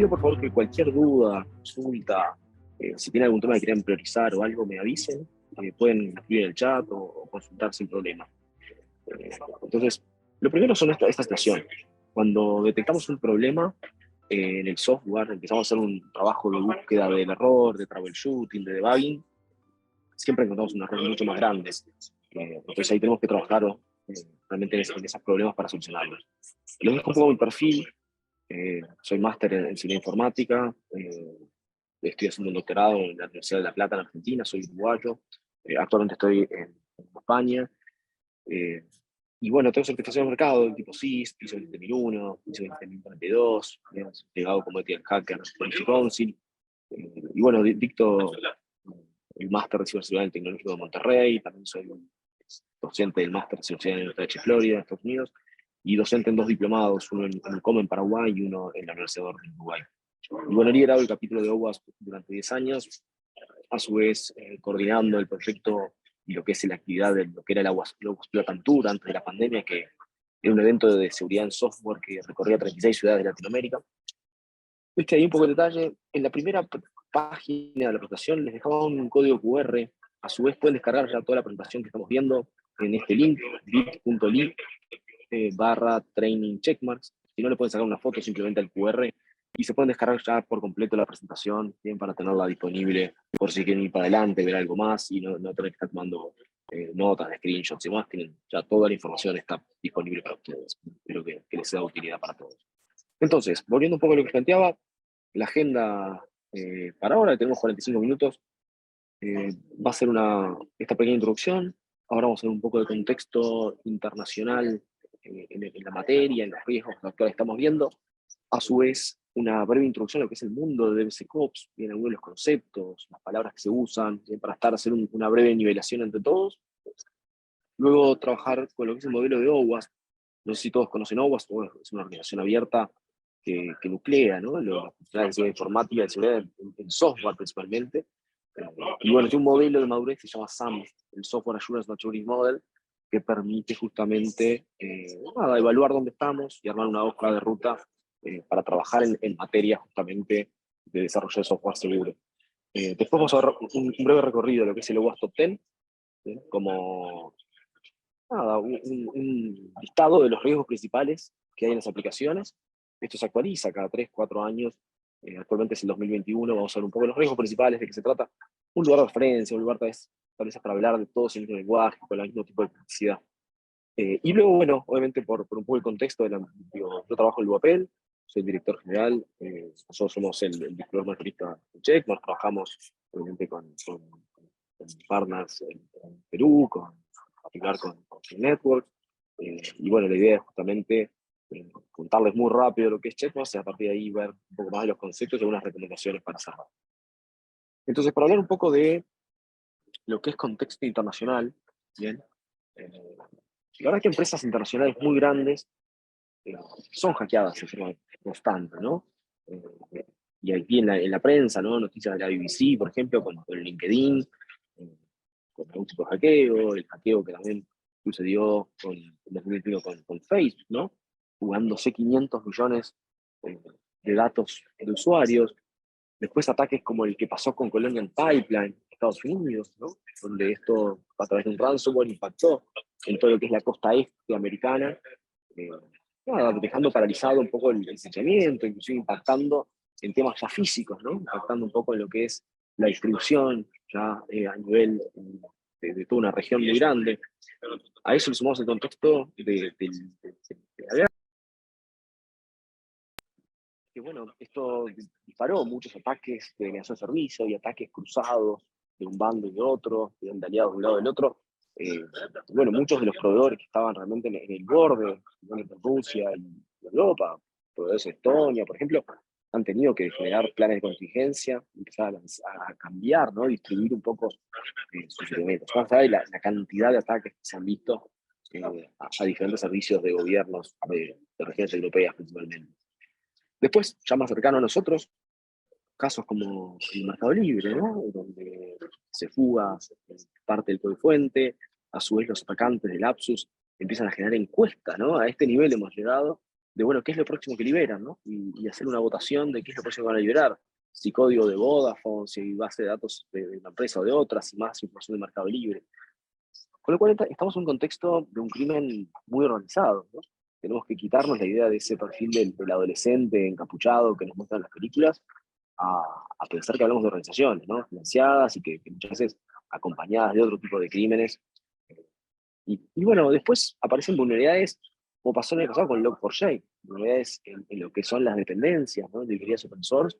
pido por favor que cualquier duda, consulta, si tienen algún tema que quieran priorizar o algo, me avisen. Pueden escribir en el chat o consultar sin problema. Entonces, lo primero son esta situación. Cuando detectamos un problema en el software, empezamos a hacer un trabajo de búsqueda del error, de troubleshooting, de debugging, siempre encontramos un error mucho más grande. Entonces ahí tenemos que trabajar realmente en esos problemas para solucionarlos. Les dejo un poco mi perfil. Soy máster en ciencia informática. Estoy haciendo un doctorado en la Universidad de La Plata, en Argentina. Soy uruguayo. Actualmente estoy en España. Y bueno, tengo certificación de mercado del tipo CIS, ISO 20001, ISO 20042, llegado como Ethical Hacker, Policy Council. Y bueno, dicto el máster de ciberseguridad en el Tecnológico de Monterrey. También soy docente del máster de ciberseguridad en UTH Florida, Estados Unidos, y docente en 2 diplomados, uno en UCOM en Paraguay y uno en la Universidad de Uruguay. Y bueno, he liderado el capítulo de OWASP durante 10 años, a su vez coordinando el proyecto y lo que es la actividad de lo que era el OWASP Platan Tour antes de la pandemia, que era un evento de seguridad en software que recorría 36 ciudades de Latinoamérica. Viste ahí un poco de detalle. En la primera página de la presentación les dejaba un código QR. A su vez pueden descargar ya toda la presentación que estamos viendo en este link, bit.ly /training checkmarks. Si no, le pueden sacar una foto simplemente al QR y se pueden descargar ya por completo la presentación, bien, para tenerla disponible por si quieren ir para adelante, ver algo más y no tener que estar tomando notas, screenshots y más. Tienen ya toda la información, está disponible para ustedes. Espero que les sea de utilidad para todos. Entonces, volviendo un poco a lo que planteaba, la agenda para ahora, tenemos 45 minutos, va a ser esta pequeña introducción. Ahora vamos a ver un poco de contexto internacional en la materia, en los riesgos que actuales estamos viendo. A su vez, una breve introducción a lo que es el mundo de DevSecOps, bien, algunos de los conceptos, las palabras que se usan, para hacer una breve nivelación entre todos. Luego trabajar con lo que es el modelo de OWASP. No sé si todos conocen OWASP, es una organización abierta que nuclea, ¿no?, las funcionalidades de seguridad informática, de seguridad en software principalmente. Y bueno, tiene un modelo de madurez que se llama SAM, el Software Assurance Maturity Model, que permite justamente evaluar dónde estamos y armar una hoja de ruta para trabajar en materia justamente de desarrollo de software seguro. Después vamos a ver un breve recorrido de lo que es el OWASP Top 10, ¿sí?, como un listado de los riesgos principales que hay en las aplicaciones. Esto se actualiza cada 3, 4 años. Actualmente es el 2021, vamos a ver un poco los riesgos principales, de qué se trata. Un lugar de referencia, un lugar tal vez para hablar de todos en el mismo lenguaje, con el mismo tipo de publicidad. Y luego, bueno, obviamente por un poco el contexto, yo trabajo en Luapel, soy el director general, nosotros somos el disclosure mayorista de Checkmark, trabajamos obviamente con partners en Perú, particular con Network, y bueno, la idea es justamente contarles muy rápido lo que es Checkmark y a partir de ahí ver un poco más de los conceptos y algunas recomendaciones para cerrar. Entonces, para hablar un poco de lo que es contexto internacional, bien, la verdad que empresas internacionales muy grandes son hackeadas de forma constante, ¿no? Y aquí en la prensa, ¿no?, noticias de la BBC, por ejemplo, con el LinkedIn, con algún tipo de hackeo, el hackeo que también sucedió en 2021 con Facebook, ¿no?, jugándose 500 millones de datos de usuarios. Después ataques como el que pasó con Colonial Pipeline, Estados Unidos, ¿no?, donde esto a través de un ransomware impactó en todo lo que es la costa este americana, eh, dejando paralizado un poco el funcionamiento, inclusive impactando en temas ya físicos, ¿no?, impactando un poco en lo que es la distribución ya a nivel de toda una región muy grande. A eso le sumamos el contexto de la guerra, que bueno, esto disparó muchos ataques de negación de servicio y ataques cruzados de un bando y de otro, de aliados de un lado y del otro. Bueno, muchos de los proveedores que estaban realmente en el borde, de Rusia y Europa, proveedores de Estonia, por ejemplo, han tenido que generar planes de contingencia, empezar a cambiar, ¿no?, distribuir un poco sus elementos. Más allá de la cantidad de ataques que se han visto a diferentes servicios de gobiernos de regiones europeas principalmente. Después, ya más cercano a nosotros, casos como el Mercado Libre, ¿no?, donde se fuga parte del código fuente, a su vez los atacantes de Lapsus empiezan a generar encuestas, ¿no? A este nivel hemos llegado, bueno, qué es lo próximo que liberan, ¿no? Y hacer una votación de qué es lo próximo que van a liberar. Si código de Vodafone, si base de datos de una empresa o de otra, si más información de mercado libre. Con lo cual estamos en un contexto de un crimen muy organizado, ¿no? Tenemos que quitarnos la idea de ese perfil del adolescente encapuchado que nos muestran las películas a, a pensar que hablamos de organizaciones, ¿no? Financiadas y que muchas veces acompañadas de otro tipo de crímenes. Y bueno, después aparecen vulnerabilidades, como pasó en el pasado con Log4j, vulnerabilidades en lo que son las dependencias, ¿no? De librerías open source,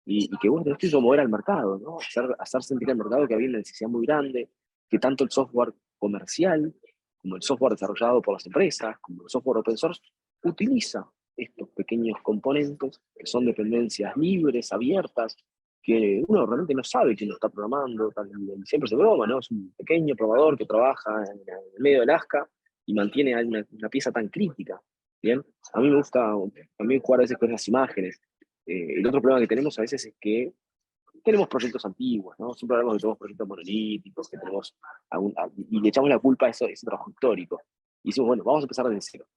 y que bueno, esto hizo mover al mercado, ¿no? Hacer sentir al mercado que había una necesidad muy grande, que tanto el software comercial, como el software desarrollado por las empresas, como el software open source, utiliza estos pequeños componentes que son dependencias libres, abiertas, que uno realmente no sabe quién lo está programando, siempre se broma, ¿no? Es un pequeño programador que trabaja en el medio del Asca y mantiene una pieza tan crítica, ¿bien? A mí me gusta también jugar a veces con esas imágenes. El otro problema que tenemos a veces es que tenemos proyectos antiguos, ¿no? Siempre hablamos de que tenemos proyectos monolíticos, que tenemos y le echamos la culpa a ese trabajo histórico. Y decimos, bueno, vamos a empezar desde cero.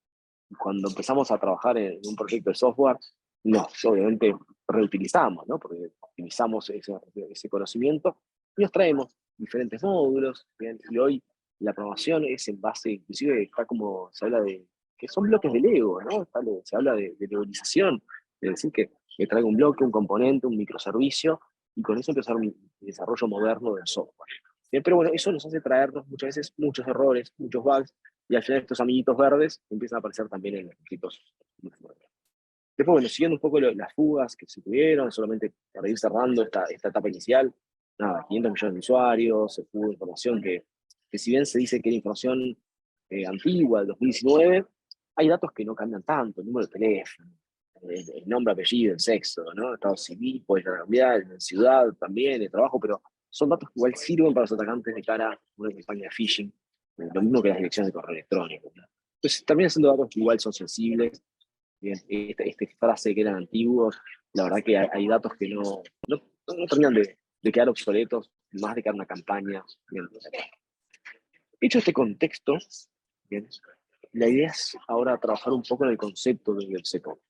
Cuando empezamos a trabajar en un proyecto de software, no, obviamente reutilizamos, ¿no? Porque optimizamos ese conocimiento y nos traemos diferentes módulos, ¿bien? Y hoy la programación es en base, inclusive está como, se habla de, que son bloques de Lego, ¿no? Se habla de legalización, de decir que traigo un bloque, un componente, un microservicio, y con eso empezar mi desarrollo moderno del software. Bien, pero bueno, eso nos hace traernos muchas veces muchos errores, muchos bugs, y al final estos amiguitos verdes empiezan a aparecer también en los escritos. Después, bueno, siguiendo un poco las fugas que se tuvieron, solamente para ir cerrando esta etapa inicial, nada, 500 millones de usuarios, se fugó información que si bien se dice que era información antigua, del 2019, hay datos que no cambian tanto, el número de teléfono, el nombre, apellido, el sexo, ¿no? Estado civil, puede cambiar, en ciudad también, el trabajo, pero son datos que igual sirven para los atacantes de cara a una campaña de phishing, lo mismo que las direcciones de correo electrónico, ¿no? Entonces, también siendo datos que igual son sensibles. Bien, esta frase que eran antiguos, la verdad que hay datos que no terminan de quedar obsoletos, más de que una campaña. Bien. Hecho este contexto, bien, la idea es ahora trabajar un poco en el concepto del DevSecOps.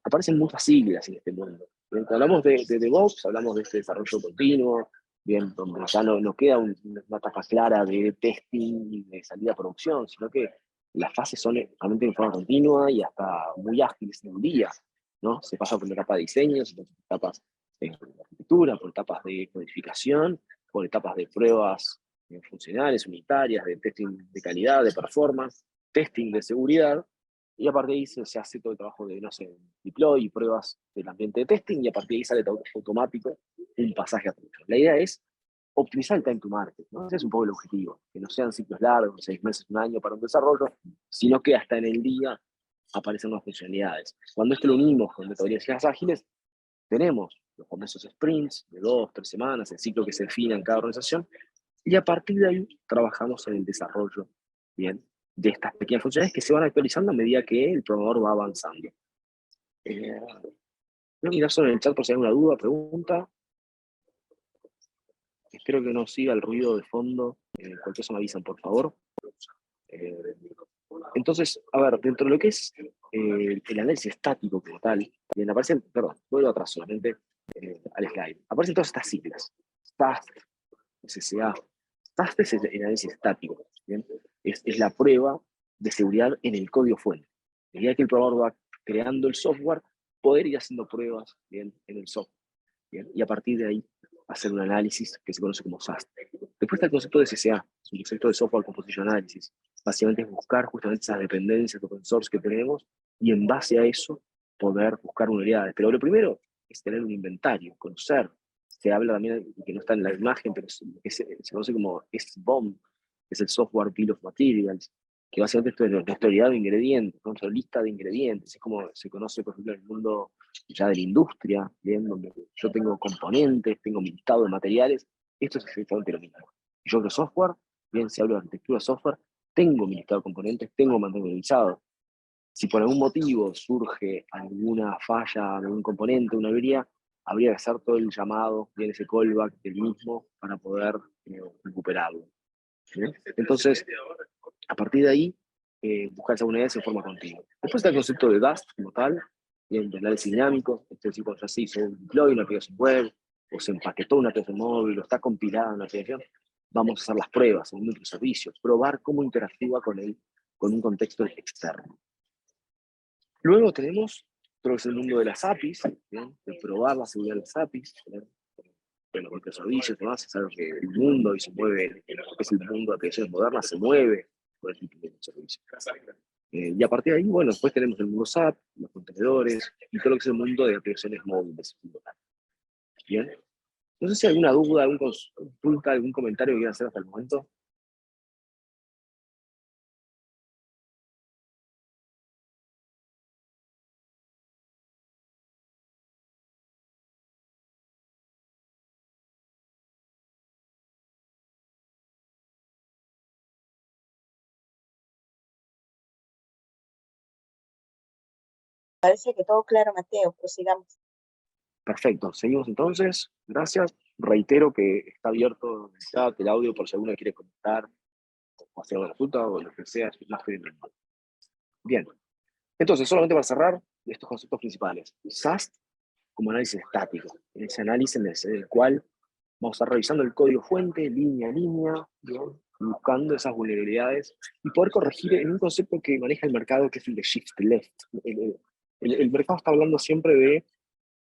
Aparecen muchas siglas en este mundo. Bien, hablamos de DevOps, hablamos de este desarrollo continuo, bien, donde ya no queda una etapa clara de testing y de salida a producción, sino que las fases son realmente de forma continua y hasta muy ágiles en un día, ¿no? Se pasa por una etapa de diseño, se pasa por etapas de arquitectura, por etapas de codificación, por etapas de pruebas funcionales, unitarias, de testing de calidad, de performance, testing de seguridad, y a partir de ahí se hace todo el trabajo de, no sé, deploy y pruebas del ambiente de testing, y a partir de ahí sale automático un pasaje a producción. La idea es optimizar el time to market, ¿no? Ese es un poco el objetivo, que no sean ciclos largos, 6 meses, un año para un desarrollo, sino que hasta en el día aparecen nuevas funcionalidades. Cuando esto lo unimos con metodologías ágiles, tenemos los famosos sprints de 2, 3 semanas, el ciclo que se define en cada organización, y a partir de ahí trabajamos en el desarrollo, ¿bien? De estas pequeñas funciones que se van actualizando a medida que el programador va avanzando. Voy a mirar sobre el chat por si hay alguna duda, pregunta. Espero que no siga el ruido de fondo. Cualquier cosa me avisan, por favor. Eh, entonces, a ver, dentro de lo que es el análisis estático como tal, bien, aparecen, perdón, vuelvo atrás solamente al slide. Aparecen todas estas siglas. SAST, SSA. SAST es el análisis estático, ¿bien? Es la prueba de seguridad en el código fuente. A medida que el programador va creando el software, poder ir haciendo pruebas, ¿bien? En el software, ¿bien? Y a partir de ahí hacer un análisis que se conoce como SAST. Después está el concepto de SSA, es un concepto de Software Composition Analysis. Básicamente es buscar justamente esas dependencias de open source que tenemos y en base a eso poder buscar vulnerabilidades. Pero lo primero es tener un inventario, conocer. Se habla también, que no está en la imagen, pero se conoce como SBOM, que es el Software Bill of Materials, que básicamente esto es nuestra unidad de ingredientes, nuestra lista de ingredientes. Es como se conoce, por ejemplo, en el mundo ya de la industria, ¿bien? Donde yo tengo componentes, tengo mi listado de materiales. Esto es exactamente lo mismo. Yo creo software, bien, si hablo de arquitectura de software, tengo mi listado de componentes, tengo mantenimiento. Si por algún motivo surge alguna falla de un componente, una avería, habría que hacer todo el llamado, bien, ese callback del mismo para poder recuperarlo. ¿Bien? Entonces, a partir de ahí, buscar esa vulnerabilidad en forma continua. Después está el concepto de Dust como tal, bien, de análisis dinámico, es decir, cuando ya se hizo un deploy, una aplicación web, o se empaquetó una aplicación móvil, o está compilada una aplicación, vamos a hacer las pruebas en microservicios, probar cómo interactúa con un contexto externo. Luego tenemos todo el mundo de las APIs, ¿bien? De probar la seguridad de las APIs, ¿bien? Bueno, microservicios, demás, es algo que el mundo y se mueve, en lo que es el mundo de aplicaciones modernas, se mueve por el tipo de servicios. Y a partir de ahí, bueno, después tenemos el mundo SAP, los contenedores, y todo lo que es el mundo de aplicaciones móviles. Bien. No sé si hay alguna duda, alguna consulta, algún comentario que quieran hacer hasta el momento. Parece que todo claro, Mateo. Prosigamos. Perfecto, seguimos entonces. Gracias. Reitero que está abierto el chat, el audio, por si alguno quiere comentar o hacer una consulta o lo que sea. Bien. Entonces, solamente para cerrar estos conceptos principales. SAST como análisis estático. En ese análisis en el cual vamos a estar revisando el código fuente, línea a línea, ¿no? Buscando esas vulnerabilidades y poder corregir en un concepto que maneja el mercado, que es el de shift left. El mercado está hablando siempre de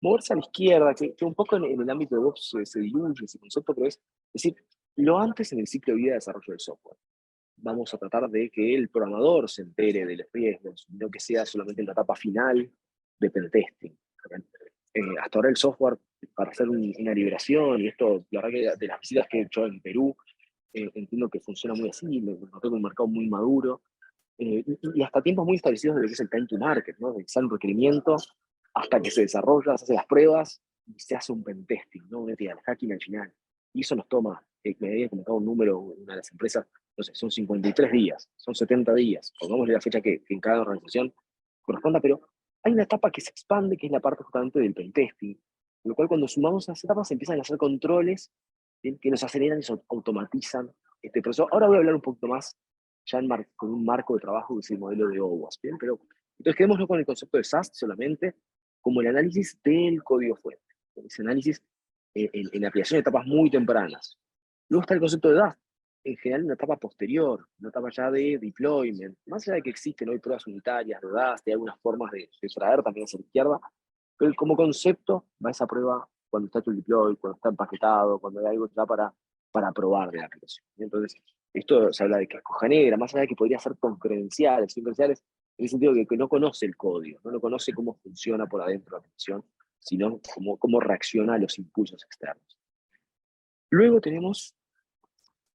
moverse a la izquierda, que un poco en el ámbito de DevOps se diluye ese concepto, pero es decir, lo antes en el ciclo de vida de desarrollo del software. Vamos a tratar de que el programador se entere de los riesgos, no que sea solamente en la etapa final de pentesting. Hasta ahora el software, para hacer una liberación, y esto, la verdad que de las visitas que he hecho en Perú, entiendo que funciona muy así, lo noté con un mercado muy maduro, y hasta tiempos muy establecidos de lo que es el time to market, ¿no? De que sale un requerimiento hasta que se desarrolla, se hace las pruebas y se hace un pentesting, ¿no? Una el hacking al final. Y eso nos toma, me había comentado un número, una de las empresas, no sé, son 53 días, son 70 días, pongámosle la fecha que en cada organización corresponda, pero hay una etapa que se expande, que es la parte justamente del pentesting, con lo cual cuando sumamos esas etapas se empiezan a hacer controles, ¿bien? Que nos aceleran y automatizan este proceso. Ahora voy a hablar un poquito más ya con un marco de trabajo que es el modelo de OWASP, ¿bien? Pero, entonces quedémonos con el concepto de SAST solamente, como el análisis del código fuente, ese análisis en aplicación de etapas muy tempranas. Luego está el concepto de DAST, en general una etapa posterior, una etapa ya de deployment, más allá de que existen hoy pruebas unitarias de DAST y algunas formas de traer también hacia la izquierda, pero como concepto va esa prueba cuando está tu deploy, cuando está empaquetado, cuando hay algo ya para probar de la aplicación. Entonces, esto se habla de que es caja negra, más allá de que podría ser con credenciales, sin credenciales, en el sentido de que no conoce el código, no lo conoce cómo funciona por adentro la aplicación, sino cómo reacciona a los impulsos externos. Luego tenemos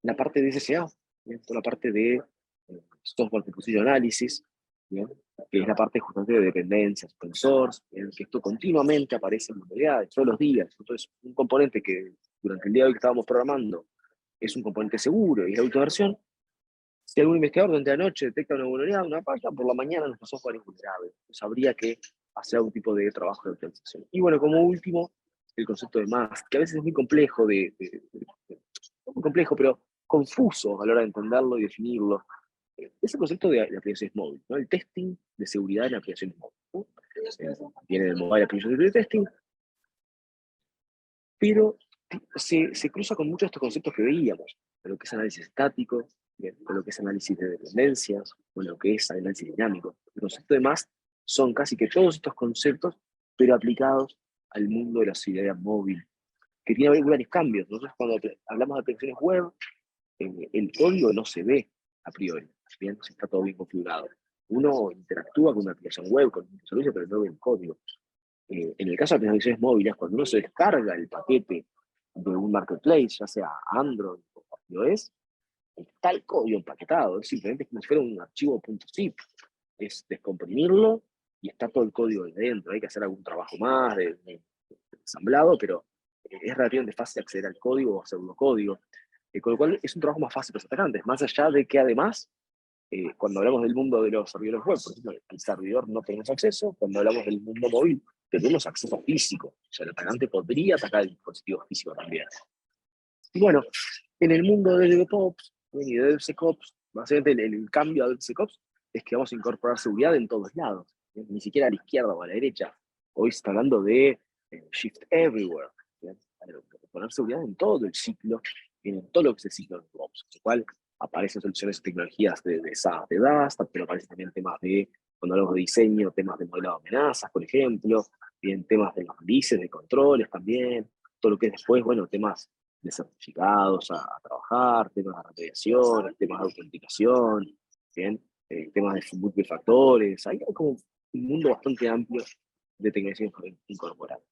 la parte de SSA, toda la parte de software composition analysis, ¿bien? Que es la parte justamente de dependencias, open source, en que esto continuamente aparece en modalidades, todos los días. Entonces, un componente que durante el día de hoy que estábamos programando es un componente seguro y la autoversión. Si algún investigador durante la noche detecta una vulnerabilidad, una falla, por la mañana nuestro software es vulnerable. Entonces habría que hacer algún tipo de trabajo de automatización. Y bueno, como último, el concepto de mask, que a veces es muy complejo, no muy complejo, pero confuso a la hora de entenderlo y definirlo. Es el concepto de aplicaciones móviles, ¿no? El testing de seguridad en aplicaciones móviles, ¿no? Viene del Mobile Application Security Testing, pero se cruza con muchos de estos conceptos que veíamos, de lo que es análisis estático, de lo que es análisis de dependencias, o lo que es análisis dinámico. El concepto de MAST son casi que todos estos conceptos, pero aplicados al mundo de la seguridad móvil, que tiene varios cambios. Nosotros cuando hablamos de aplicaciones web, el código no se ve a priori, bien, está todo bien configurado. Uno interactúa con una aplicación web, con un servicio, pero no ve el código. En el caso de aplicaciones móviles, cuando uno se descarga el paquete de un marketplace, ya sea Android o iOS, está el código empaquetado, es simplemente como si fuera un archivo .zip, es descomprimirlo y está todo el código ahí dentro. Hay que hacer algún trabajo más de ensamblado, pero es relativamente fácil acceder al código o pseudocódigo, con lo cual es un trabajo más fácil para los atacantes, más allá de que además cuando hablamos del mundo de los servidores web, por ejemplo, al servidor no tenemos acceso. Cuando hablamos del mundo móvil, tenemos acceso físico. O sea, el atacante podría atacar el dispositivo físico también. Y bueno, en el mundo de DevOps y de DevSecOps, básicamente el cambio a DevSecOps es que vamos a incorporar seguridad en todos lados, ¿bien? Ni siquiera a la izquierda o a la derecha. Hoy se está hablando de shift everywhere, ¿bien? Poner seguridad en todo el ciclo, en todo lo que es el ciclo de DevOps, con lo cual aparecen soluciones y tecnologías de SaaS, de DAST, pero aparecen también temas de, cuando hablamos de diseño, temas de modelado de amenazas, por ejemplo, bien temas de los releases, de controles también, todo lo que es después, bueno, temas de certificados a trabajar, temas de remediación, temas de autenticación, bien, temas de multifactores, hay como un mundo bastante amplio de tecnología incorporada.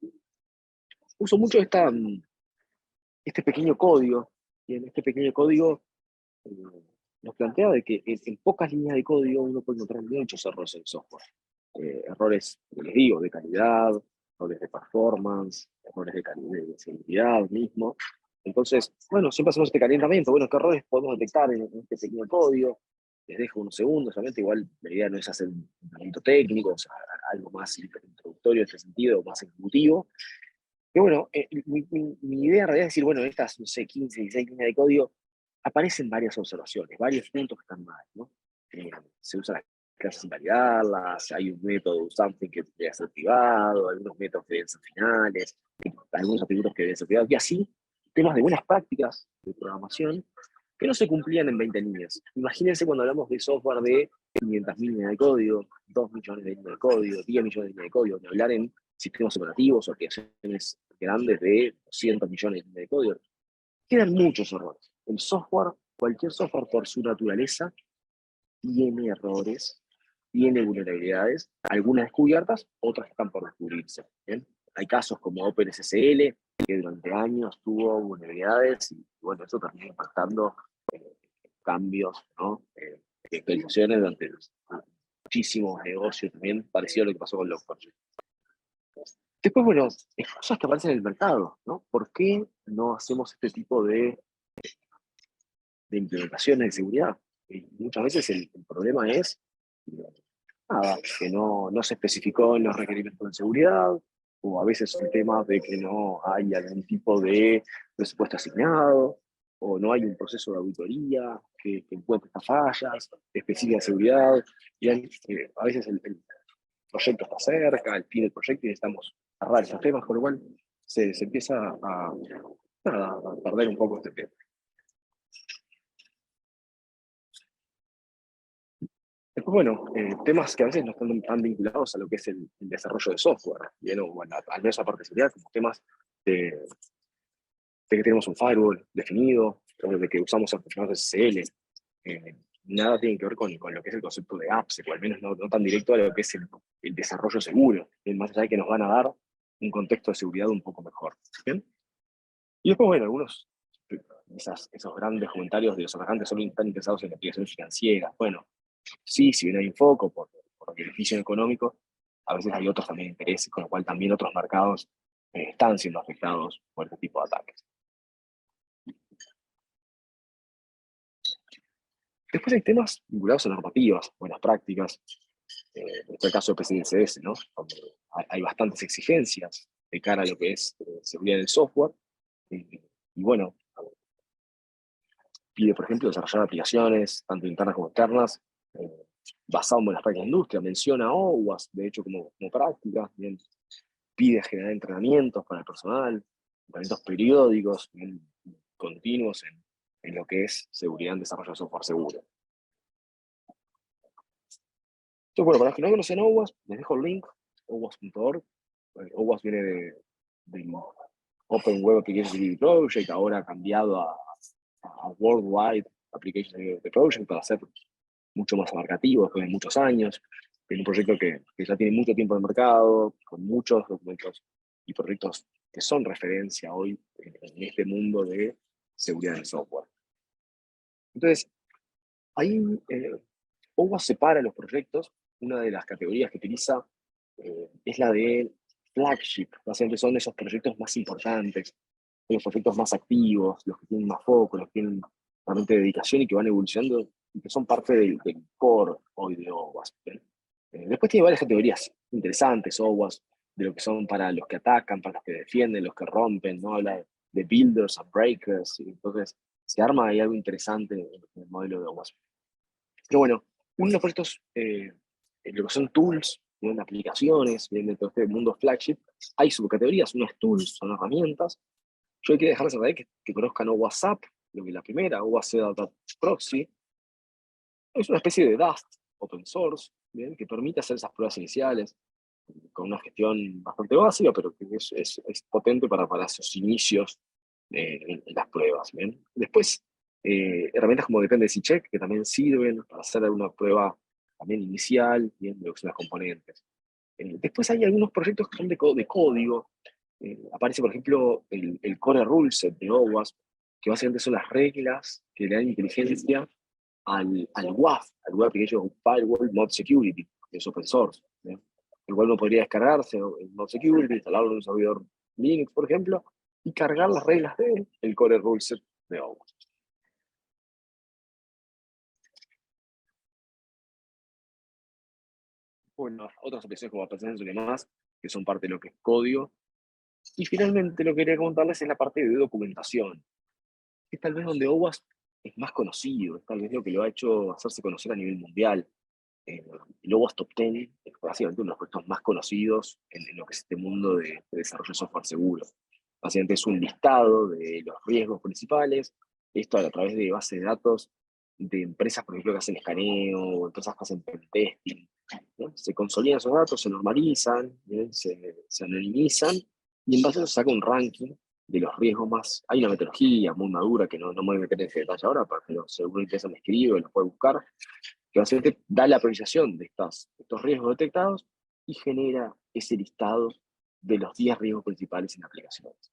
Uso mucho este pequeño código, y en este pequeño código eh, nos plantea de que en pocas líneas de código uno puede encontrar muchos errores en el software. Errores, como les digo, de calidad, errores de performance, errores de seguridad mismo. Entonces, bueno, siempre hacemos este calentamiento. Bueno, ¿qué errores podemos detectar en este pequeño código? Les dejo unos segundos, solamente igual la idea no es hacer un entrenamiento técnico, o sea, algo más introductorio en este sentido, más ejecutivo. Y bueno, mi idea en realidad es decir, bueno, en estas, no sé, 15, 16 líneas de código, aparecen varias observaciones, varios puntos que están mal, ¿no? Se usan las clases sin validarlas, hay un método, something que debería ser privado, algunos métodos que deben ser finales, algunos atributos que deben ser privados, y así, temas de buenas prácticas de programación que no se cumplían en 20 líneas. Imagínense cuando hablamos de software de 500.000 líneas de código, 2 millones de líneas de código, 10 millones de líneas de código, ni hablar en sistemas operativos o aplicaciones grandes de cientos millones de líneas de código. Quedan muchos errores. El software, cualquier software por su naturaleza, tiene errores, tiene vulnerabilidades, algunas descubiertas, otras están por descubrirse. ¿Bien? Hay casos como OpenSSL, que durante años tuvo vulnerabilidades y bueno, eso terminó impactando cambios, ¿no? De actualizaciones durante muchísimos negocios también, parecido a lo que pasó con Log4j. Después, bueno, cosas que aparecen en el mercado, ¿no? ¿Por qué no hacemos este tipo de implementaciones de seguridad? Y muchas veces el problema es nada, que no se especificó en los requerimientos de seguridad, o a veces son temas de que no hay algún tipo de presupuesto asignado, o no hay un proceso de auditoría que encuentre estas fallas específicas de seguridad. Y a veces el proyecto está cerca, el fin del proyecto, y necesitamos cerrar esos temas, con lo cual se empieza a perder un poco este tema. Después, bueno, temas que a veces no están tan vinculados a lo que es el desarrollo de software, ¿bien? O, bueno, al menos aparte de seguridad, como temas de que tenemos un firewall definido, o de que usamos certificados SSL. Nada tiene que ver con lo que es el concepto de apps, o al menos no tan directo a lo que es el desarrollo seguro, ¿bien? Más allá de que nos van a dar un contexto de seguridad un poco mejor. ¿Bien? Y después, bueno, esos grandes comentarios de los atacantes solo están interesados en aplicaciones financieras. Bueno, sí, si bien hay un foco por beneficio económico, a veces hay otros también intereses, con lo cual también otros mercados están siendo afectados por este tipo de ataques. Después hay temas vinculados a normativas, buenas prácticas, en este caso de PCI-DSS, ¿no? Donde hay bastantes exigencias de cara a lo que es seguridad del software. Y bueno, pide, por ejemplo, desarrollar aplicaciones, tanto internas como externas, basado en buenas prácticas de industria. Menciona OWASP, de hecho, como práctica. Bien, pide generar entrenamientos para el personal, entrenamientos periódicos, bien, continuos en lo que es seguridad en desarrollo de software seguro. Entonces, bueno, para los que no conocen OWASP, les dejo el link, owasp.org. OWASP viene del Open Web Application Security Project, ahora ha cambiado a Worldwide Application Security Project para ser mucho más abarcativo después de muchos años. Es un proyecto que ya tiene mucho tiempo en el mercado, con muchos documentos y proyectos que son referencia hoy en este mundo de seguridad del software. Entonces, ahí OWASP separa los proyectos. Una de las categorías que utiliza es la de flagship. Básicamente son esos proyectos más importantes, los proyectos más activos, los que tienen más foco, los que tienen realmente dedicación y que van evolucionando y que son parte del core hoy de OWASP. Después tiene varias categorías interesantes, OWASP, de lo que son para los que atacan, para los que defienden, los que rompen, ¿no? Habla de builders and breakers, y entonces se arma ahí algo interesante en el modelo de OWASP. Pero bueno, Uno de los proyectos, lo que son tools, ¿bien? Aplicaciones, ¿bien? Dentro de este mundo flagship, hay subcategorías, uno es tools, son herramientas. Yo quería dejarles saber que conozcan WhatsApp, lo que es la primera, WhatsApp Data Proxy. Es una especie de Dust open source, ¿bien? Que permite hacer esas pruebas iniciales con una gestión bastante básica, pero que es potente para esos inicios en las pruebas. ¿Bien? Después, herramientas como Dependency Check, que también sirven para hacer alguna prueba también inicial, ¿bien? De lo que son las componentes. Después hay algunos proyectos que son de código. Aparece, por ejemplo, el Core Ruleset de OWASP, que básicamente son las reglas que le dan inteligencia al WAF, al Web Application Firewall Mod Security, que es open source. ¿Sí? Igual uno podría descargarse el Mod Security, instalarlo en un servidor Linux, por ejemplo, y cargar las reglas del Core Ruleset de OWASP. Bueno, otras aplicaciones como Presence y demás, que son parte de lo que es código. Y finalmente lo que quería comentarles es la parte de documentación, que es tal vez donde OWASP es más conocido, es tal vez lo que lo ha hecho hacerse conocer a nivel mundial. El OWASP Top 10 es básicamente uno de los proyectos más conocidos en lo que es este mundo de desarrollo de software seguro. Básicamente es un listado de los riesgos principales, esto a través de bases de datos de empresas, por ejemplo, que hacen escaneo, o empresas que hacen pentesting, ¿no? Se consolidan esos datos, se normalizan, ¿bien? Se anonimizan, y en base a eso se saca un ranking de los riesgos más. Hay una metodología muy madura que no me voy a meter en ese detalle ahora, pero seguro interesa me escribe, lo puede buscar, que básicamente da la priorización de estos riesgos detectados y genera ese listado de los 10 riesgos principales en aplicaciones.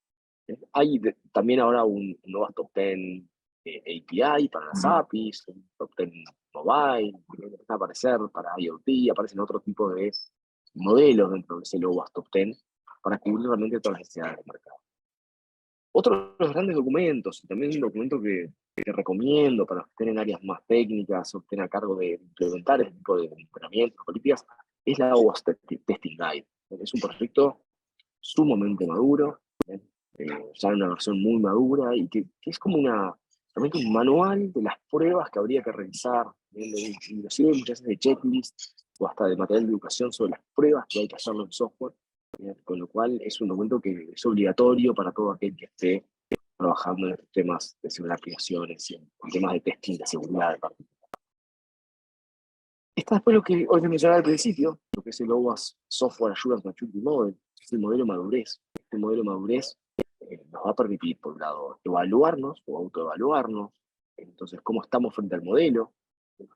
Hay también ahora un nuevo top 10 API para las APIs, un top 10 mobile, que empieza a aparecer para IoT, aparecen otro tipo de modelos dentro de ese OWASP top 10 para cubrir realmente todas las necesidades del mercado. Otro de los grandes documentos, y también un documento que recomiendo para los que estén en áreas más técnicas o estén a cargo de implementar este tipo de entrenamientos, políticas, es la OWASP Testing Guide. Es un proyecto sumamente maduro, ya en una versión muy madura, y que es como realmente un manual de las pruebas que habría que realizar, inclusive muchas veces de checklist o hasta de material de educación sobre las pruebas que hay que hacerlo en software, con lo cual es un documento que es obligatorio para todo aquel que esté trabajando en estos temas de seguridad de aplicaciones y en temas de testing de seguridad. Está después lo que hoy te mencionaba al principio, lo que es el OWASP Software Assurance Maturity Model, es el modelo madurez. Este modelo madurez nos va a permitir, por un lado, evaluarnos o autoevaluarnos, entonces cómo estamos frente al modelo,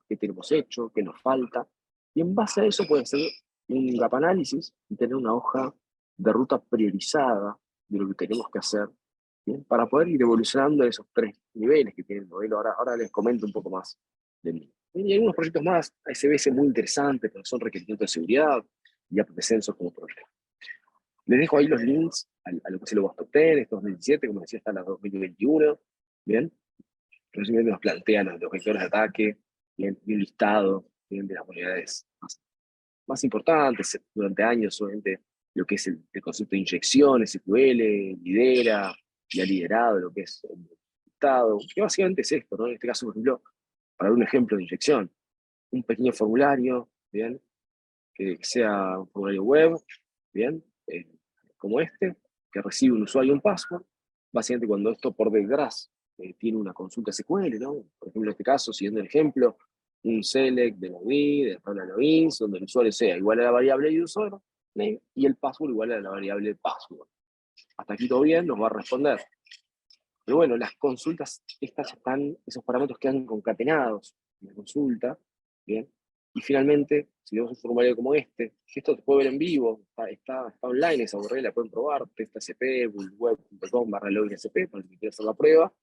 qué tenemos hecho, qué nos falta, y en base a eso puede hacer un gap análisis y tener una hoja de ruta priorizada de lo que tenemos que hacer, ¿bien? Para poder ir evolucionando en esos 3 niveles que tiene el modelo. Ahora les comento un poco más de mí. Y hay algunos proyectos más, ASBS muy interesantes, que son requerimientos de seguridad y App Sensor como proyecto. Les dejo ahí los links a lo que se lo va a obtener, estos 2017, como decía, hasta la 2021, ¿bien? Recién nos plantean los vectores de ataque, bien, y un listado, bien, de las unidades más importantes durante años, obviamente, lo que es el concepto de inyección, SQL, lidera y ha liderado lo que es el Estado, que básicamente es esto, ¿no? En este caso, por ejemplo, para dar un ejemplo de inyección, un pequeño formulario, ¿bien? Que sea un formulario web, ¿bien? Como este, que recibe un usuario y un password. Básicamente cuando esto por detrás tiene una consulta SQL, ¿no? Por ejemplo, en este caso, siguiendo el ejemplo, un select de login, de la tabla de logins, donde el usuario sea igual a la variable user name y el password igual a la variable password. Hasta aquí todo bien, nos va a responder. Pero bueno, las consultas, estas están, esos parámetros quedan concatenados en la consulta, ¿bien? Y finalmente, si tenemos un formulario como este, que esto se puede ver en vivo, está online, esa URL la pueden probar, testsp, web.com/loginsp, para el que quiera hacer la prueba,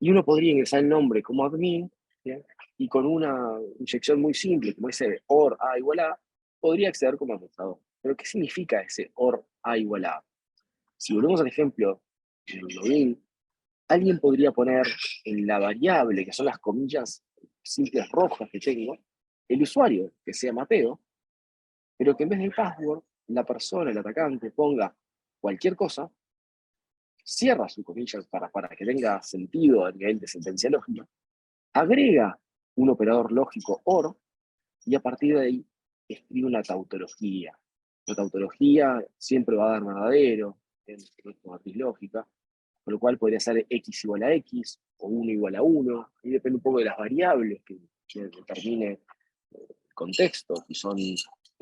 y uno podría ingresar el nombre como admin, ¿bien? Y con una inyección muy simple, como ese OR A igual A, podría acceder como administrador. Pero ¿qué significa ese OR A igual A? Si volvemos al ejemplo del login, alguien podría poner en la variable, que son las comillas simples rojas que tengo, el usuario, que sea Mateo, pero que en vez del password, la persona, el atacante, ponga cualquier cosa, cierra su comillas para que tenga sentido a nivel de sentencia lógica, agrega un operador lógico OR, y a partir de ahí escribe una tautología. La tautología siempre va a dar verdadero, en nuestra matriz lógica, con lo cual podría ser x igual a x, o 1 igual a 1, y depende un poco de las variables que determine el contexto, si son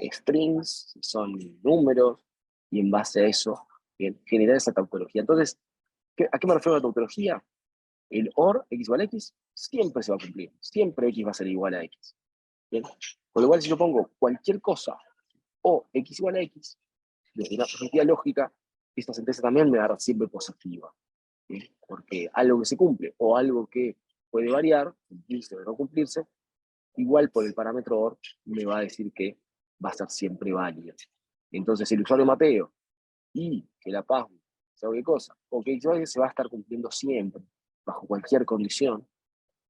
strings, si son números, y en base a eso, bien, generar esa tautología. Entonces, ¿a qué me refiero a la tautología? El OR, x igual a x, siempre se va a cumplir, siempre x va a ser igual a x. ¿Bien? Con lo cual, si yo pongo cualquier cosa, o x igual a x, desde una perspectiva lógica, esta sentencia también me va a dar siempre positiva. ¿Sí? Porque algo que se cumple o algo que puede variar, cumplirse o no cumplirse, igual por el parámetro OR me va a decir que va a ser siempre válido. Entonces, el usuario Mateo y que la paz sabe qué cosa, o que se va a estar cumpliendo siempre, bajo cualquier condición,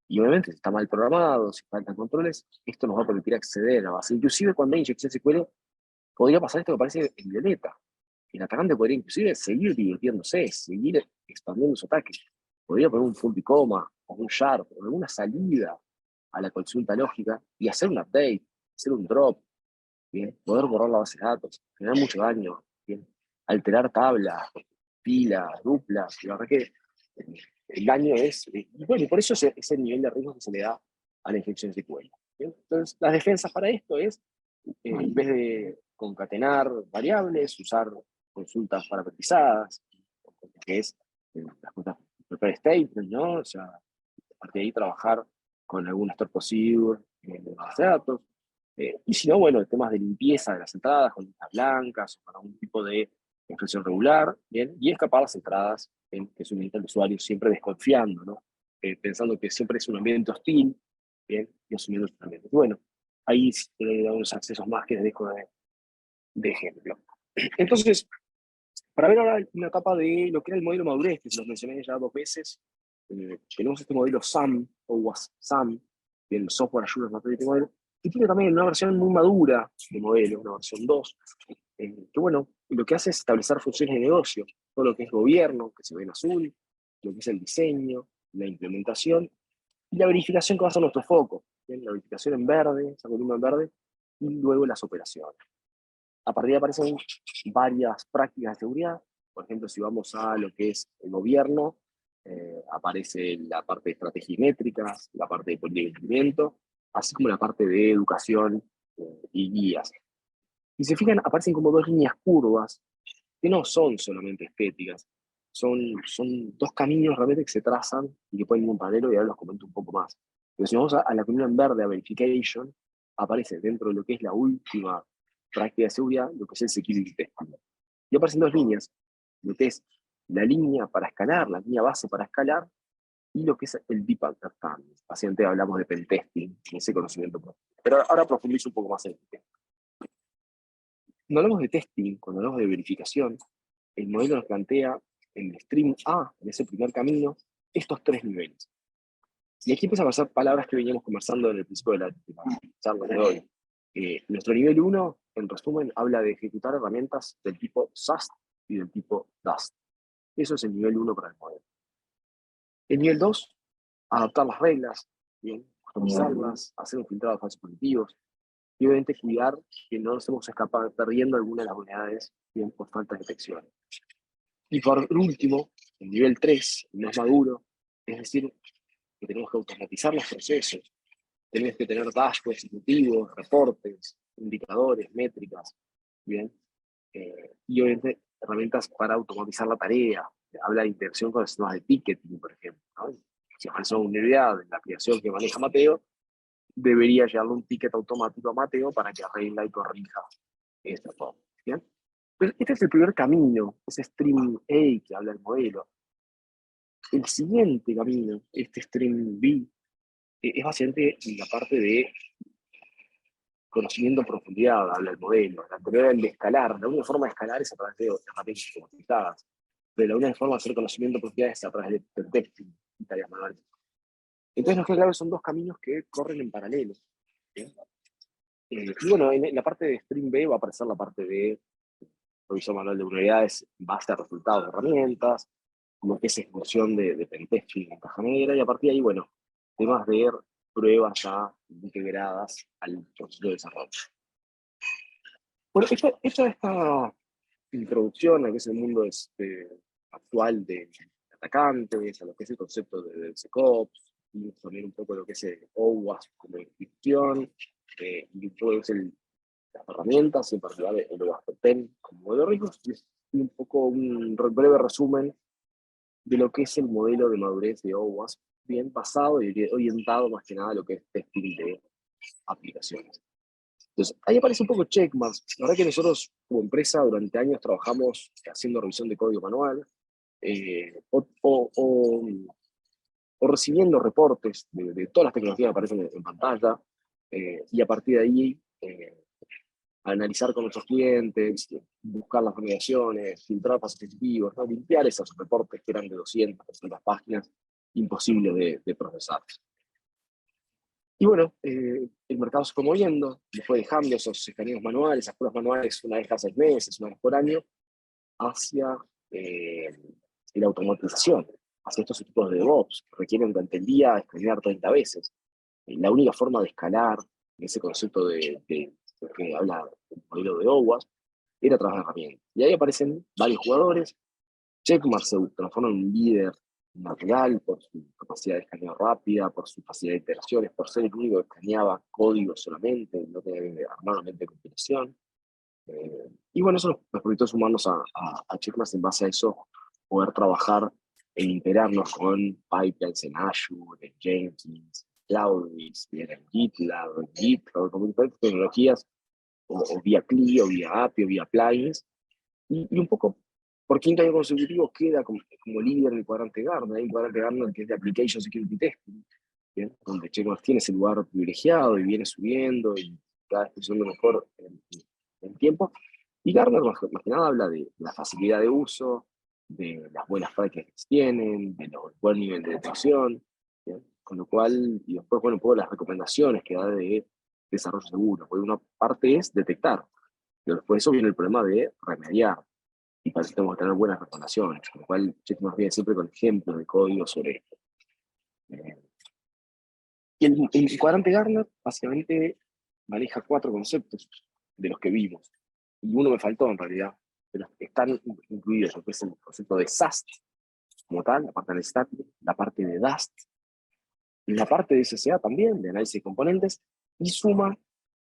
y obviamente si está mal programado, si faltan controles, esto nos va a permitir acceder a la base. Inclusive cuando hay inyección SQL, podría pasar esto que parece en violeta. El atacante podría inclusive seguir divirtiéndose, seguir expandiendo su ataque. Podría poner un full coma, o un sharp, o alguna salida a la consulta lógica y hacer un update, hacer un drop, ¿bien? Poder borrar la base de datos, generar mucho daño, ¿bien? Alterar tablas, pilas, duplas, y la verdad que el daño es, y bueno, y por eso es el nivel de riesgo que se le da a la infección SQL. ¿Bien? Entonces, las defensas para esto es, en vez de concatenar variables, usar consultas parametrizadas, que es las cosas prepare statement, ¿no? O sea, a partir de ahí trabajar con algún store procedure en base de datos. Y si no, bueno, temas de limpieza de las entradas, con listas blancas, o con algún tipo de expresión regular, ¿bien? Y escapar las entradas que suministra el usuario, siempre desconfiando, ¿no? Pensando que siempre es un ambiente hostil, ¿bien? Y asumiendo el ambiente. Y bueno, ahí hay unos accesos más que les dejo de ejemplo. Entonces, para ver ahora una etapa de lo que era el modelo madurez, que se los mencioné ya 2 veces, tenemos este modelo SAM, o WAS-SAM, el Software Assurance Maturity Model, y tiene también una versión muy madura de modelo, una versión 2, que bueno, lo que hace es establecer funciones de negocio, todo lo que es gobierno, que se ve en azul, lo que es el diseño, la implementación, y la verificación que va a ser nuestro foco, ¿bien? La verificación en verde, esa columna en verde, y luego las operaciones. A partir de ahí aparecen varias prácticas de seguridad. Por ejemplo, si vamos a lo que es el gobierno, aparece la parte de estrategia y métricas, la parte de política de cumplimiento, así como la parte de educación y guías. Y se fijan, aparecen como 2 líneas curvas, que no son solamente estéticas, son 2 caminos realmente que se trazan y que pueden ir en paralelo, y ahora los comento un poco más. Pero si vamos a la columna en verde, a verification, aparece dentro de lo que es la última práctica de seguridad, lo que es el security testing. Y aparecen 2 líneas, lo que es la línea para escalar, la línea base para escalar, y lo que es el deep understanding. Básicamente hablamos de pentesting, ese conocimiento. Pero ahora profundizo un poco más en el tema. Cuando hablamos de testing, cuando hablamos de verificación, el modelo nos plantea en el stream A, en ese primer camino, estos 3 niveles. Y aquí empiezan a pasar palabras que veníamos conversando en el principio de la charla de hoy. Nuestro nivel 1, en resumen, habla de ejecutar herramientas del tipo SAST y del tipo DAST. Eso es el nivel 1 para el modelo. El nivel 2, adaptar las reglas, bien, customizarlas, hacer un filtrado de falsos positivos, y obviamente cuidar que no nos estemos perdiendo alguna de las unidades bien, por falta de detección. Y por último, el nivel 3, el más maduro, es decir, que tenemos que automatizar los procesos, tenemos que tener dashboards ejecutivos, reportes, indicadores, métricas, ¿bien? Y obviamente herramientas para automatizar la tarea. Habla de interacción con sistemas de ticketing, por ejemplo, ¿no? Si aparece una unidad en la aplicación que maneja Mateo, debería llevarle un ticket automático a Mateo para que arregle y corrija esta forma. ¿Bien? Pues este es el primer camino, ese Stream A que habla el modelo. El siguiente camino, este Stream B, es básicamente la parte de conocimiento en profundidad, habla el modelo. La anterior era el de escalar. La única forma de escalar es a través de herramientas automatizadas. Pero la única forma de hacer conocimiento en profundidad es a través de testing y tareas manuales. Entonces nos queda claro que son 2 caminos que corren en paralelo. ¿Sí? Y bueno, en la parte de Stream B va a aparecer la parte de revisión manual de unidades en base a resultados de herramientas, como que es ejecución de pentesting en caja negra, y a partir de ahí, bueno, temas de pruebas ya integradas al proceso de desarrollo. Bueno, esta introducción a lo que es el mundo actual de atacantes, a lo que es el concepto de SecOps, y también un poco lo que es el OWASP como institución, y un poco lo que es las herramientas, y en particular el OWASP 10 como modelo de riesgos, y un poco un breve resumen de lo que es el modelo de madurez de OWASP, bien basado y orientado más que nada a lo que es testing de aplicaciones. Entonces, ahí aparece un poco Checkmarx. La verdad que nosotros como empresa durante años trabajamos haciendo revisión de código manual, o recibiendo reportes de todas las tecnologías que aparecen en pantalla, y a partir de ahí analizar con nuestros clientes, buscar las remediaciones, filtrar pasos positivos, ¿no? Limpiar esos reportes que eran de 200, 300 páginas, imposibles de procesar. Y bueno, el mercado se fue moviendo, fue dejando esos escaneos manuales, esas pruebas manuales una vez cada 6 meses, una vez por año, hacia la automatización, hacia estos equipos de DevOps que requieren durante el día escanear 30 veces. La única forma de escalar ese concepto de que habla el modelo de OWASP era a través de herramientas. Y ahí aparecen varios jugadores. Checkmarx se transforma en un líder natural por su capacidad de escaneo rápida, por su facilidad de iteraciones, por ser el único que escaneaba código solamente, no tenía que armar una mente de compilación. Y bueno, eso nos permitió sumarnos a Checkmarx en base a eso, poder trabajar e integrarnos con pipelines en Azure, en Jenkins, Cloudbees, en GitLab, en GitHub, con diferentes tecnologías, o vía CLI, o vía API, o vía plugins, y un poco por quinto año consecutivo queda como líder en el cuadrante Gartner, el cuadrante Gartner que es de Application Security Testing, ¿bien? Donde Checkmarx tiene ese lugar privilegiado y viene subiendo y cada vez creciendo mejor en tiempo. Y Gartner más que nada habla de la facilidad de uso, de las buenas prácticas que tienen, de los buen nivel de detección, ¿bien? Con lo cual, y después, bueno, un poco las recomendaciones que da de desarrollo seguro, porque una parte es detectar, pero después de eso viene el problema de remediar, y para eso tenemos que tener buenas recomendaciones, con lo cual Checkmarx viene siempre con ejemplos de código sobre esto. Y el cuadrante Gartner básicamente maneja 4 conceptos de los que vimos, y uno me faltó en realidad, pero están incluidos lo que es el concepto de SAST, como tal, la parte de estática, la parte de DAST, y la parte de SCA también, de análisis de componentes, y suma,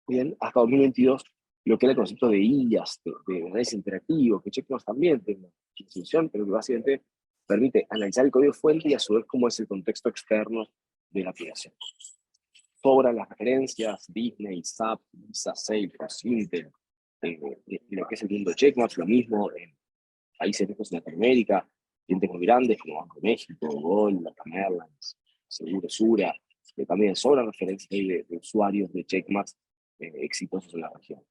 bien, hasta 2022, lo que era el concepto de IAS, de análisis interactivo, que Checkmarx también tiene una institución, pero que básicamente permite analizar el código fuente y a su vez cómo es el contexto externo de la aplicación. Sobran las referencias, Disney, SAP, Visa, Salesforce, Intel, lo que es el mundo de Checkmarx, lo mismo en países lejos de Latinoamérica, clientes muy grandes como Banco de México, Gol, Latam Airlines, Seguro Sura, que también sobran referencias de usuarios de Checkmarx exitosos en la región.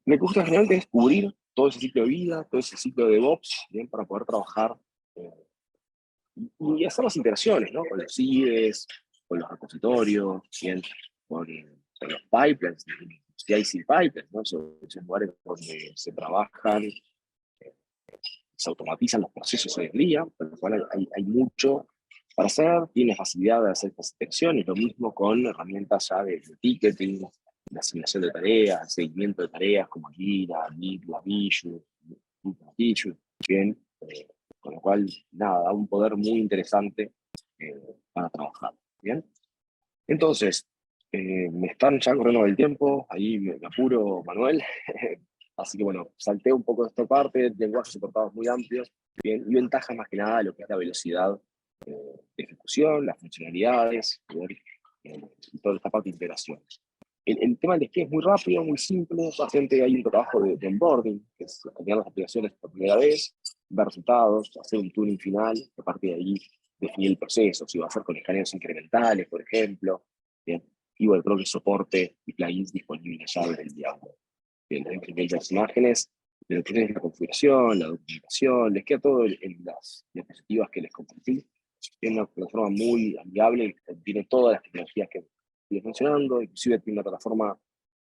Me gusta generalmente descubrir todo ese ciclo de vida, todo ese ciclo de DevOps, ¿bien? Para poder trabajar y hacer las interacciones, ¿no? Con los IDEs, con los repositorios, ¿bien? Con los pipelines, CI/CD pipelines, ¿no? Esos lugares donde se trabajan, se automatizan los procesos hoy en día, por lo cual hay mucho para hacer, tiene facilidad de hacer estas interacciones, lo mismo con herramientas ya de ticketing, de asignación de tareas, seguimiento de tareas como Gira, GitLab, Issue, bien, con lo cual, nada, da un poder muy interesante para trabajar, bien. Entonces, me están ya corriendo del tiempo, ahí me apuro, Manuel, así que bueno, salté un poco de esta parte, lenguajes soportados muy amplios, bien, y ventajas más que nada de lo que es la velocidad de ejecución, las funcionalidades, y toda esta parte de integración. El tema del despliegue es muy rápido, muy simple, básicamente hay un trabajo de onboarding, que es escanear las aplicaciones por primera vez, ver resultados, hacer un tuning final, y a partir de ahí definir el proceso, si va a ser con escaneos incrementales, por ejemplo, bien, y bueno, creo que soporte y plugins disponibles ya desde el día 1. Bien, imprimir las imágenes, de lo que es la configuración, la documentación, les queda todo en las diapositivas que les compartí. Es una plataforma muy amigable, tiene todas las tecnologías que estoy mencionando, inclusive tiene una plataforma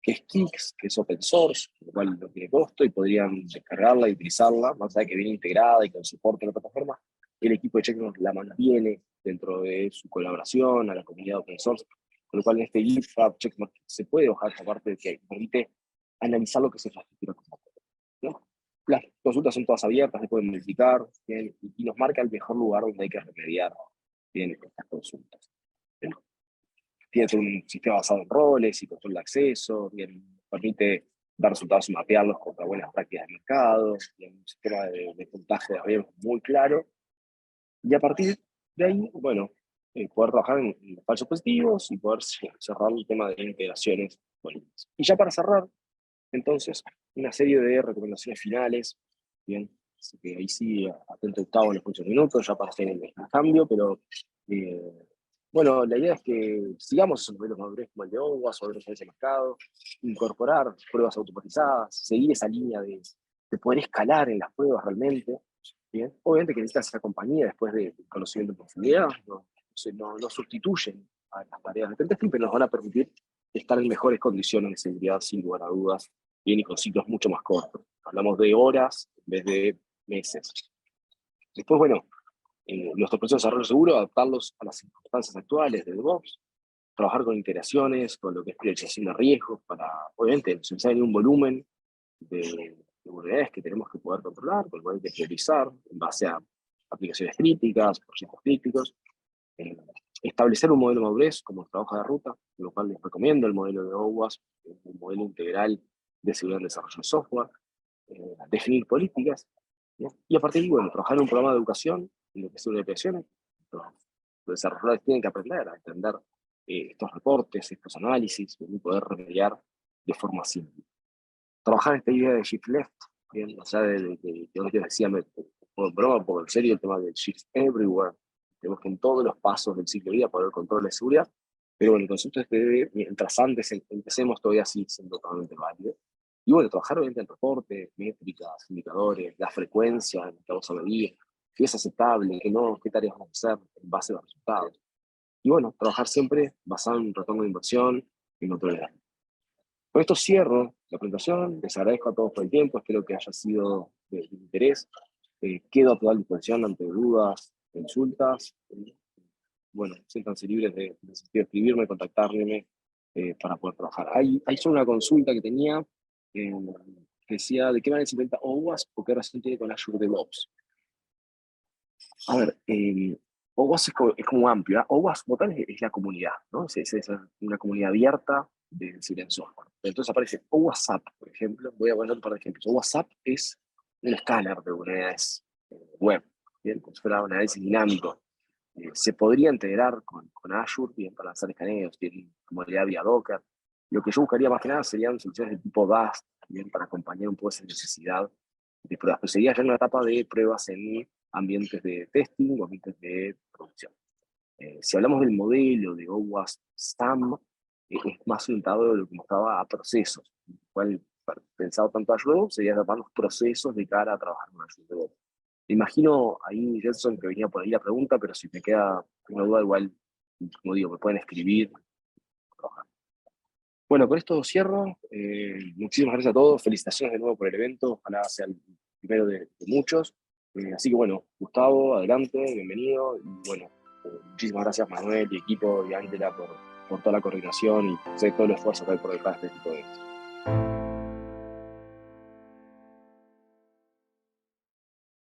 que es Kix, que es open source, lo cual no tiene costo y podrían descargarla y utilizarla, más allá de que viene integrada y con soporte en la plataforma, el equipo de Checkmark la mantiene dentro de su colaboración a la comunidad open source, con lo cual en este GitHub Checkmark se puede bajar esa parte que permite analizar lo que se factura como código, ¿no? Las consultas son todas abiertas, se pueden modificar, ¿bien? Y nos marca el mejor lugar donde hay que remediar, ¿bien?, estas consultas, ¿bien? Tiene todo un sistema basado en roles y control de acceso, bien, permite dar resultados y mapearlos contra buenas prácticas de mercado, bien, un sistema de puntaje de riesgo muy claro, y a partir de ahí, bueno, poder trabajar en falsos positivos y poder cerrar el tema de integraciones políticas. Y ya para cerrar, entonces, una serie de recomendaciones finales, bien, así que ahí sí, atento Gustavo en los próximos minutos, ya para hacer el cambio, pero bueno, la idea es que sigamos esos modelos madurez como el de OWASP o de ese mercado, incorporar pruebas automatizadas, seguir esa línea de poder escalar en las pruebas realmente, bien. Obviamente que necesitas esa compañía después de conocimiento en profundidad, no sustituyen a las tareas de pentesting, pero nos van a permitir estar en mejores condiciones de seguridad, sin lugar a dudas, bien, y con ciclos mucho más cortos. Hablamos de horas en vez de meses. Después, bueno, nuestro proceso de desarrollo seguro, adaptarlos a las circunstancias actuales de DevOps, trabajar con integraciones, con lo que es priorización de riesgos, para, obviamente, si hay un volumen de vulnerabilidades que tenemos que poder controlar, con lo cual hay que priorizar en base a aplicaciones críticas, proyectos críticos, eh, establecer un modelo de madurez como trabajo de ruta, con lo cual les recomiendo el modelo de OWASP, un modelo integral de seguridad en desarrollo de software, definir políticas, ¿no? Y a partir de ahí, bueno, trabajar en un programa de educación, en lo que es una depresión, los desarrolladores tienen que aprender a entender estos reportes, estos análisis, y poder remediar de forma simple. Trabajar esta idea de shift left, bien, o sea, que yo les decía, por broma, por en serio, el tema del shift everywhere, tenemos que en todos los pasos del ciclo de vida poder control de seguridad, pero bueno, el concepto es que mientras antes empecemos todavía sigue siendo totalmente válido. Y bueno, trabajar obviamente en reportes, métricas, indicadores, la frecuencia en que vamos a medir, qué es aceptable, qué no, qué tareas vamos a hacer en base a los resultados. Y bueno, trabajar siempre basado en un retorno de inversión y control de datos. Con esto cierro la presentación, les agradezco a todos por el tiempo, espero que haya sido de interés. Quedo a toda disposición ante dudas, consultas. Bueno, siéntanse libres de escribirme, contactarme para poder trabajar. Hay solo una consulta que tenía, que decía, ¿de qué manera se implementa OWASP o qué relación tiene con Azure DevOps? A ver, OWASP es como amplio, ¿eh? OWASP como tal es la comunidad, ¿no? Es una comunidad abierta de seguridad en software. Entonces aparece OWASP, por ejemplo, voy a poner un par de ejemplos. OWASP es un escáner de unidades web, ¿bien? Como si fuera un análisis dinámico. Se podría integrar con Azure, bien, para lanzar escaneos, tiene modalidad vía Docker. Lo que yo buscaría más que nada serían soluciones de tipo Dust, bien, para acompañar un poco esa necesidad de pruebas. Pero sería ya en una etapa de pruebas en ambientes de testing o ambientes de producción. Si hablamos del modelo de OWASP SAM, es más orientado de lo que mostraba a procesos, el cual, pensado tanto a Azure DevOps, sería adaptar los procesos de cara a trabajar con Azure DevOps. Imagino ahí, Jetson, que venía por ahí la pregunta, pero si me queda una duda, igual, como digo, me pueden escribir. Bueno, con esto cierro. Muchísimas gracias a todos. Felicitaciones de nuevo por el evento. Ojalá sea el primero de muchos. Así que bueno, Gustavo, adelante, bienvenido. Y bueno, muchísimas gracias Manuel y equipo y Ángela por toda la coordinación y todo el esfuerzo que hay por detrás de este tipo de eventos.